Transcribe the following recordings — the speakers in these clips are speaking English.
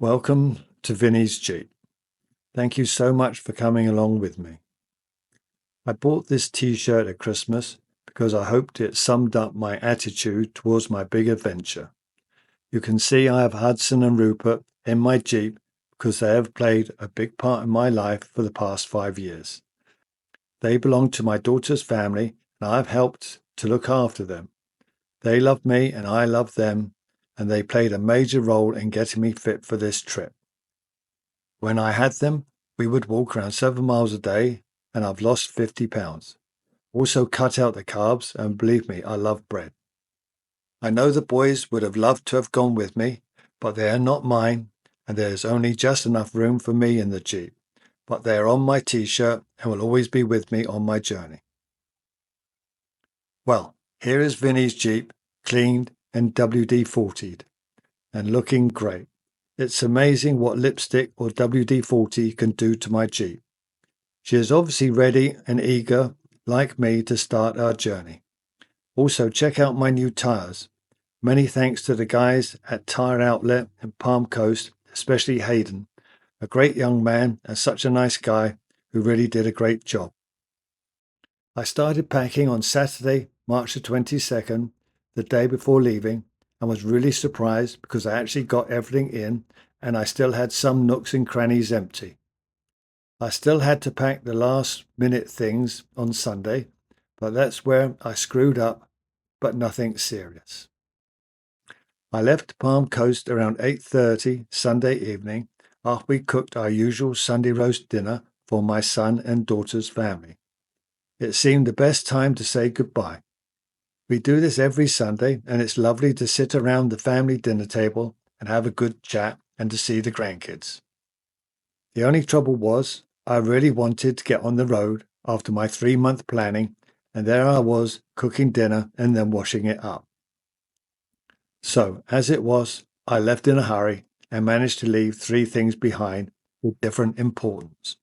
Welcome to Vinnie's Jeep. Thank you so much for coming along with me. I bought this t-shirt at Christmas because I hoped it summed up my attitude towards my big adventure. You can see I have Hudson and Rupert in my Jeep because they have played a big part in my life for the past 5 years. They belong to my daughter's family and I have helped to look after them. They love me and I love them, and they played a major role in getting me fit for this trip. When I had them, we would walk around 7 miles a day, and I've lost 50 pounds. Also cut out the carbs, and believe me, I love bread. I know the boys would have loved to have gone with me, but they are not mine, and there is only just enough room for me in the Jeep. But they are on my t-shirt and will always be with me on my journey. Well, here is Vinnie's Jeep, cleaned and WD-40'd, and looking great. It's amazing what lipstick or WD-40 can do to my Jeep. She is obviously ready and eager, like me, to start our journey. Also, check out my new tyres. Many thanks to the guys at Tyre Outlet in Palm Coast, especially Hayden, a great young man and such a nice guy who really did a great job. I started packing on Saturday, March the 22nd, the day before leaving, and was really surprised because I actually got everything in and I still had some nooks and crannies empty. I still had to pack the last minute things on Sunday, but that's where I screwed up, but nothing serious. I left Palm Coast around 8:30 Sunday evening after we cooked our usual Sunday roast dinner for my son and daughter's family. It seemed the best time to say goodbye. We do this every Sunday, and it's lovely to sit around the family dinner table and have a good chat and to see the grandkids. The only trouble was, I really wanted to get on the road after my 3-month planning, and there I was cooking dinner and then washing it up. So, as it was, I left in a hurry and managed to leave 3 things behind with different importance.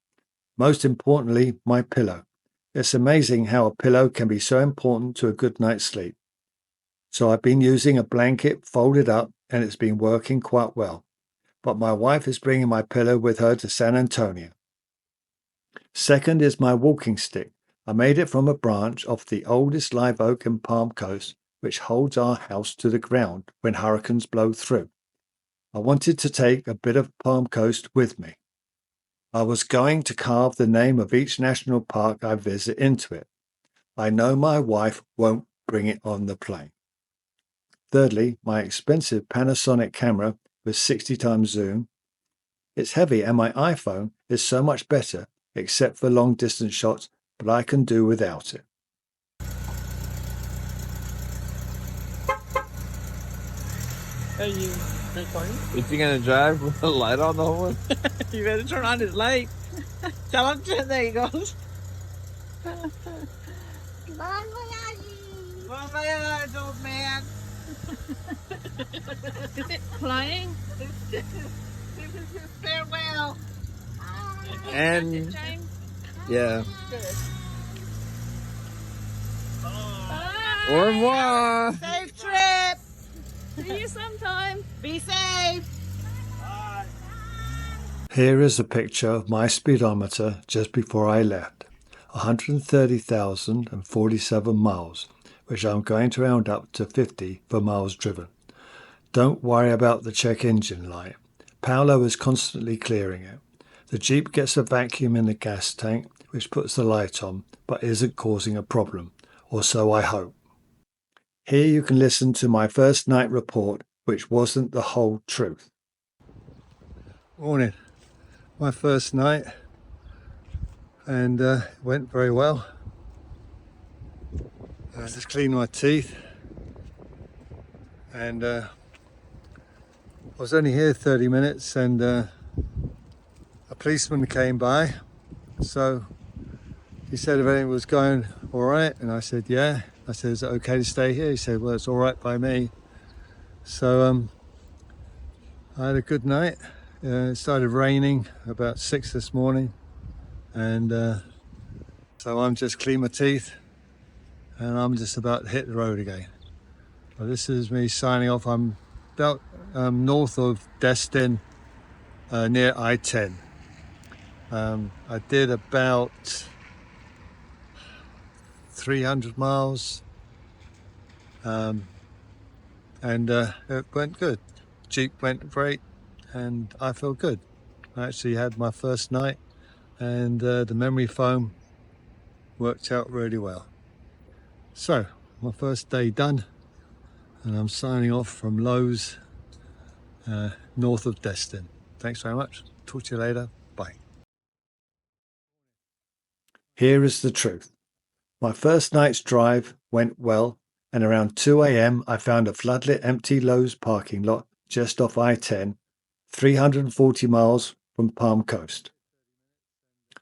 Most importantly, my pillow. It's amazing how a pillow can be so important to a good night's sleep. So I've been using a blanket folded up and it's been working quite well. But my wife is bringing my pillow with her to San Antonio. Second is my walking stick. I made it from a branch off the oldest live oak in Palm Coast, which holds our house to the ground when hurricanes blow through. I wanted to take a bit of Palm Coast with me. I was going to carve the name of each national park I visit into it. I know my wife won't bring it on the plane. Thirdly, my expensive Panasonic camera with 60 times zoom. It's heavy and my iPhone is so much better, except for long distance shots, but I can do without it. Are you recording? Is he gonna drive with the light on the whole way? You better turn on his light. Tell him to, there he goes. Bon voyage, old man. Flying? This is his farewell. And yeah. Au revoir. Safe trip. See you sometime. Be safe. Here is a picture of my speedometer just before I left. 130,047 miles, which I'm going to round up to 50 for miles driven. Don't worry about the check engine light. Paolo is constantly clearing it. The Jeep gets a vacuum in the gas tank, which puts the light on, but isn't causing a problem, or so I hope. Here you can listen to my first night report, which wasn't the whole truth. Morning. My first night, and went very well. I just cleaned my teeth, and I was only here 30 minutes, and a policeman came by, so he said if everything was going all right, and I said yeah. I said, is it okay to stay here? He said, well, it's all right by me. So I had a good night. It started raining about 6 this morning, and so I'm just cleaning my teeth and I'm just about to hit the road again. Well, this is me signing off. I'm about north of Destin, near I-10. I did about 300 miles and it went good. Jeep went great and I feel good. I actually had my first night and the memory foam worked out really well. So my first day done, and I'm signing off from Lowe's north of Destin. Thanks very much. Talk to you later. Bye. Here is the truth. My first night's drive went well, and around 2 a.m. I found a floodlit empty Lowe's parking lot just off I-10, 340 miles from Palm Coast.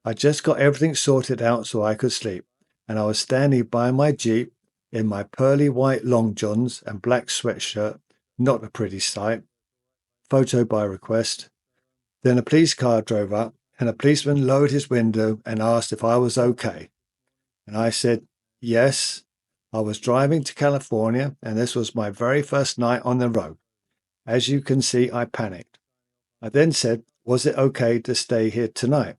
I just got everything sorted out so I could sleep, and I was standing by my Jeep in my pearly white long johns and black sweatshirt, not a pretty sight. Photo by request. Then a police car drove up, and a policeman lowered his window and asked if I was okay. And I said, yes, I was driving to California, and this was my very first night on the road. As you can see, I panicked. I then said, was it okay to stay here tonight?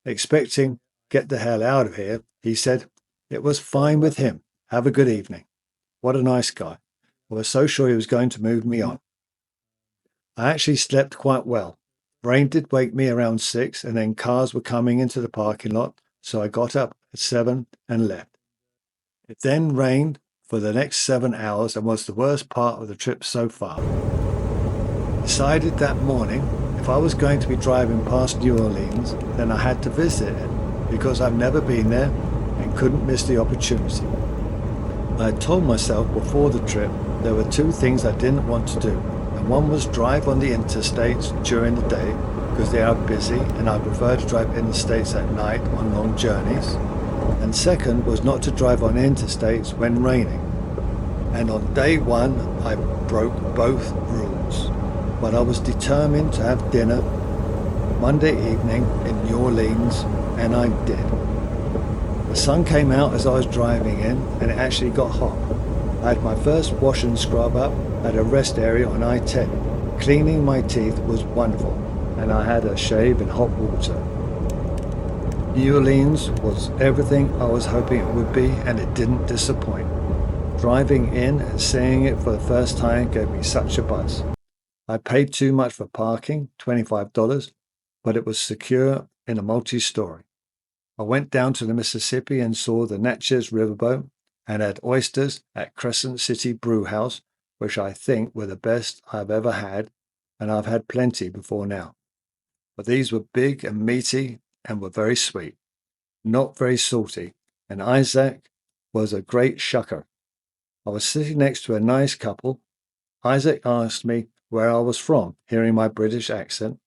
Expecting, get the hell out of here, he said, it was fine with him. Have a good evening. What a nice guy. I was so sure he was going to move me on. I actually slept quite well. Rain did wake me around 6, and then cars were coming into the parking lot, so I got up at 7 and left. It then rained for the next 7 hours and was the worst part of the trip so far. Decided that morning if I was going to be driving past New Orleans, then I had to visit it because I've never been there and couldn't miss the opportunity. I had told myself before the trip there were 2 things I didn't want to do, and one was drive on the interstates during the day because they are busy and I prefer to drive interstates at night on long journeys. And second was not to drive on interstates when raining. And on day 1 I broke both rules. But I was determined to have dinner Monday evening in New Orleans, and I did. The sun came out as I was driving in, and it actually got hot. I had my first wash and scrub up at a rest area on I-10. Cleaning my teeth was wonderful, and I had a shave in hot water. New Orleans was everything I was hoping it would be, and it didn't disappoint. Driving in and seeing it for the first time gave me such a buzz. I paid too much for parking, $25, but it was secure in a multi-story. I went down to the Mississippi and saw the Natchez Riverboat and had oysters at Crescent City Brew House, which I think were the best I've ever had, and I've had plenty before now. But these were big and meaty and were very sweet, not very salty, and Isaac was a great shucker. I was sitting next to a nice couple. Isaac asked me where I was from, hearing my British accent,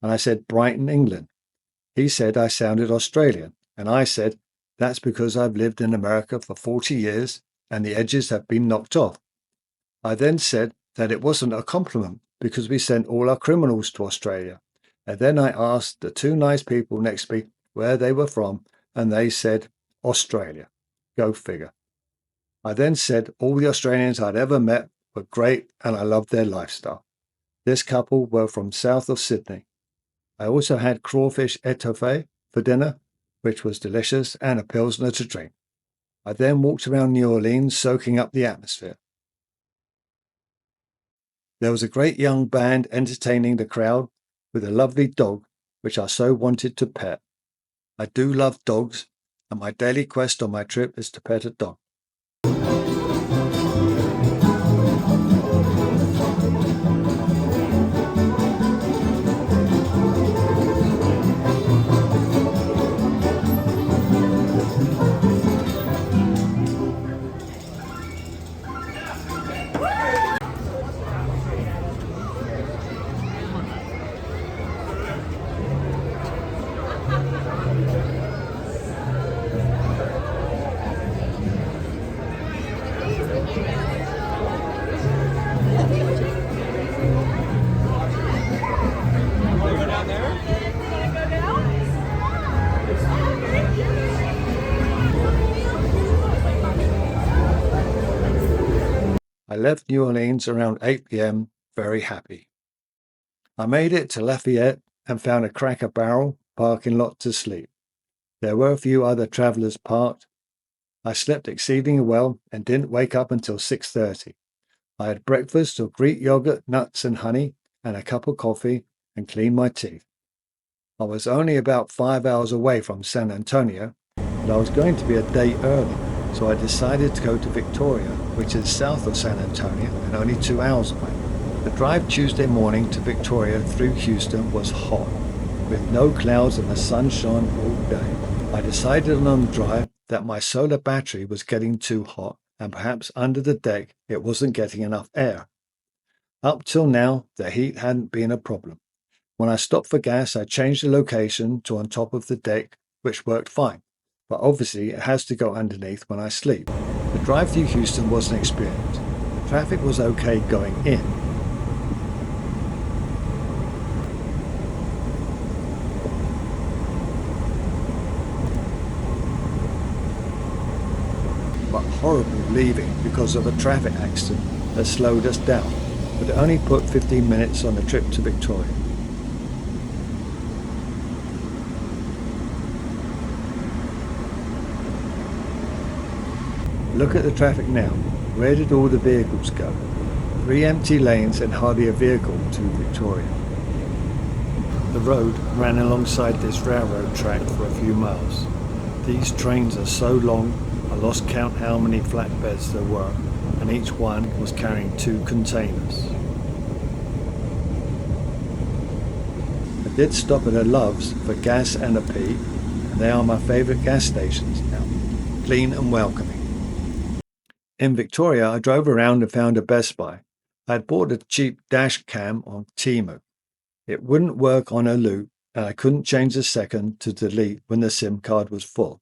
and I said Brighton, England. He said I sounded Australian, and I said that's because I've lived in America for 40 years and the edges have been knocked off. I then said that it wasn't a compliment because we sent all our criminals to Australia, and then I asked the 2 nice people next to me where they were from, and they said Australia. Go figure. I then said all the Australians I'd ever met were great and I loved their lifestyle. This couple were from south of Sydney. I also had crawfish etouffee for dinner, which was delicious, and a pilsner to drink. I then walked around New Orleans, soaking up the atmosphere. There was a great young band entertaining the crowd with a lovely dog, which I so wanted to pet. I do love dogs, and my daily quest on my trip is to pet a dog. I left New Orleans around 8 p.m. very happy. I made it to Lafayette and found a Cracker Barrel parking lot to sleep. There were a few other travellers parked. I slept exceedingly well and didn't wake up until 6:30. I had breakfast of Greek yogurt, nuts and honey, and a cup of coffee, and cleaned my teeth. I was only about 5 hours away from San Antonio, but I was going to be a day early, so I decided to go to Victoria, which is south of San Antonio and only 2 hours away. The drive Tuesday morning to Victoria through Houston was hot, with no clouds and the sun shone all day. I decided on the drive that my solar battery was getting too hot, and perhaps under the deck it wasn't getting enough air. Up till now, the heat hadn't been a problem. When I stopped for gas, I changed the location to on top of the deck, which worked fine, but obviously it has to go underneath when I sleep. The drive through Houston was an experience. The traffic was okay going in, but horrible leaving because of a traffic accident that slowed us down, but it only put 15 minutes on the trip to Victoria. Look at the traffic now. Where did all the vehicles go? 3 empty lanes and hardly a vehicle to Victoria. The road ran alongside this railroad track for a few miles. These trains are so long, I lost count how many flatbeds there were, and each one was carrying 2 containers. I did stop at a Love's for gas and a pee, and they are my favourite gas stations now, clean and welcoming. In Victoria, I drove around and found a Best Buy. I had bought a cheap dash cam on Temu. It wouldn't work on a loop, and I couldn't change the second to delete when the SIM card was full.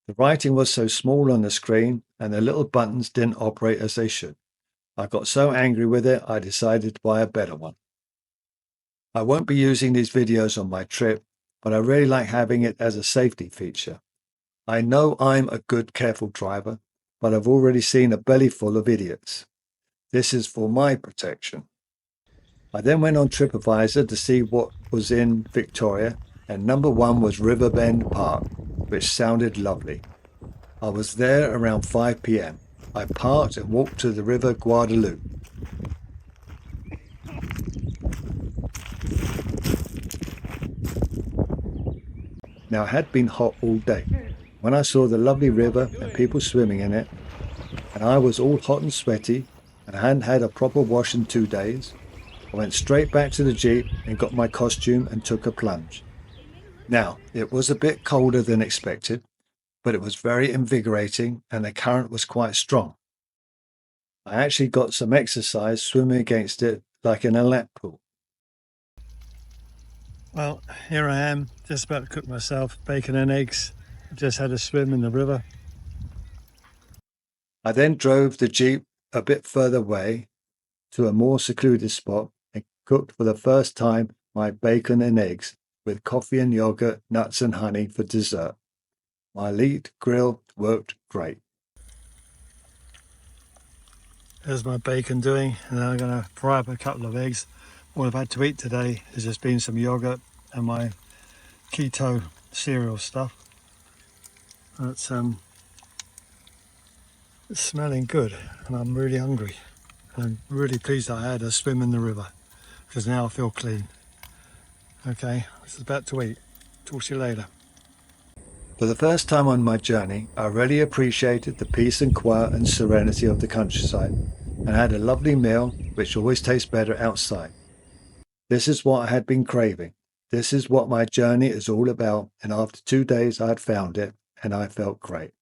The writing was so small on the screen, and the little buttons didn't operate as they should. I got so angry with it, I decided to buy a better one. I won't be using these videos on my trip, but I really like having it as a safety feature. I know I'm a good, careful driver, but I've already seen a belly full of idiots. This is for my protection. I then went on TripAdvisor to see what was in Victoria, and number 1 was Riverbend Park, which sounded lovely. I was there around 5 p.m. I parked and walked to the River Guadalupe. Now, it had been hot all day. When I saw the lovely river and people swimming in it, and I was all hot and sweaty, and I hadn't had a proper wash in 2 days, I went straight back to the Jeep and got my costume and took a plunge. Now, it was a bit colder than expected, but it was very invigorating and the current was quite strong. I actually got some exercise swimming against it like in a lap pool. Well, here I am, just about to cook myself bacon and eggs. Just had a swim in the river. I then drove the Jeep a bit further away to a more secluded spot and cooked for the first time my bacon and eggs with coffee and yogurt, nuts and honey for dessert. My elite grill worked great. There's my bacon doing, and then I'm going to fry up a couple of eggs. All I've had to eat today has just been some yogurt and my keto cereal stuff. It's smelling good, and I'm really hungry. I'm really pleased that I had a swim in the river, because now I feel clean. Okay, this is about to eat. Talk to you later. For the first time on my journey, I really appreciated the peace and quiet and serenity of the countryside, and had a lovely meal, which always tastes better outside. This is what I had been craving. This is what my journey is all about, and after 2 days I had found it, and I felt great.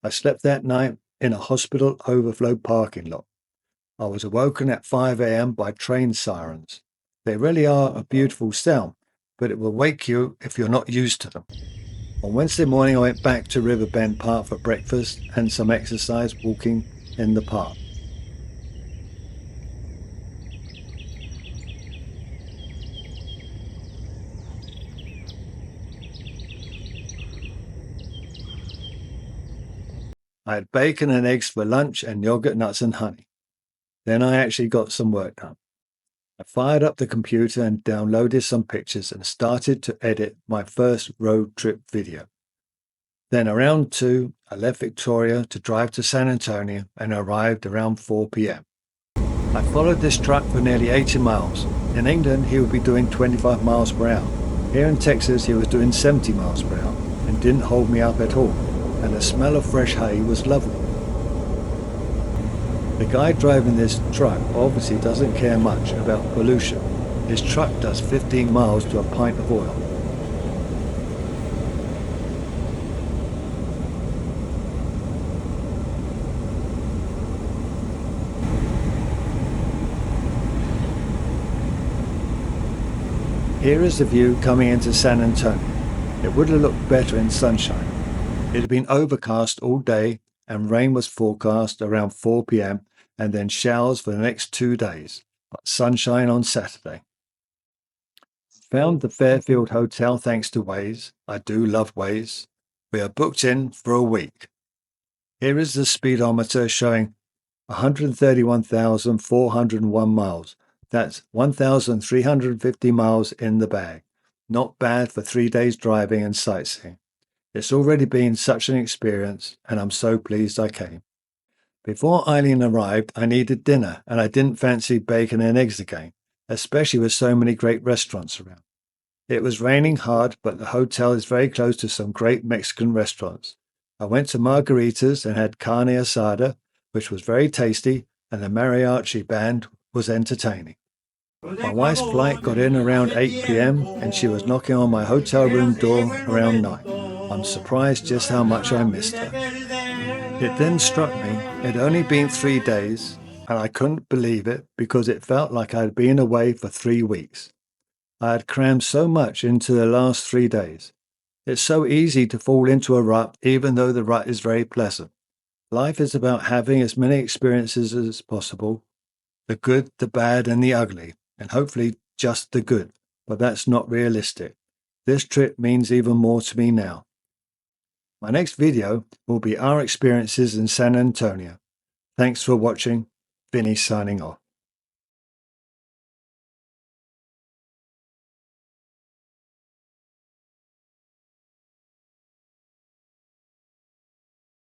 I slept that night in a hospital overflow parking lot. I was awoken at 5 a.m. by train sirens. They really are a beautiful sound, but it will wake you if you're not used to them. On Wednesday morning, I went back to Riverbend Park for breakfast and some exercise walking in the park. I had bacon and eggs for lunch and yogurt, nuts and honey. Then I actually got some work done. I fired up the computer and downloaded some pictures and started to edit my first road trip video. Then around 2, I left Victoria to drive to San Antonio and arrived around 4 p.m. I followed this truck for nearly 80 miles. In England, he would be doing 25 miles per hour. Here in Texas, he was doing 70 miles per hour and didn't hold me up at all. And the smell of fresh hay was lovely. The guy driving this truck obviously doesn't care much about pollution. His truck does 15 miles to a pint of oil. Here is the view coming into San Antonio. It would have looked better in sunshine. It had been overcast all day and rain was forecast around 4 p.m. and then showers for the next 2 days, but sunshine on Saturday. Found the Fairfield Hotel thanks to Waze. I do love Waze. We are booked in for a week. Here is the speedometer showing 131,401 miles. That's 1,350 miles in the bag. Not bad for 3 days driving and sightseeing. It's already been such an experience, and I'm so pleased I came. Before Eileen arrived, I needed dinner, and I didn't fancy bacon and eggs again, especially with so many great restaurants around. It was raining hard, but the hotel is very close to some great Mexican restaurants. I went to Margarita's and had carne asada, which was very tasty, and the mariachi band was entertaining. My wife's flight got in around 8 p.m. and she was knocking on my hotel room door around 9. I'm surprised just how much I missed her. It then struck me it had only been 3 days, and I couldn't believe it because it felt like I had been away for 3 weeks. I had crammed so much into the last 3 days. It's so easy to fall into a rut even though the rut is very pleasant. Life is about having as many experiences as possible, the good, the bad, and the ugly, and hopefully just the good, but that's not realistic. This trip means even more to me now. My next video will be our experiences in San Antonio. Thanks for watching. Vinny signing off.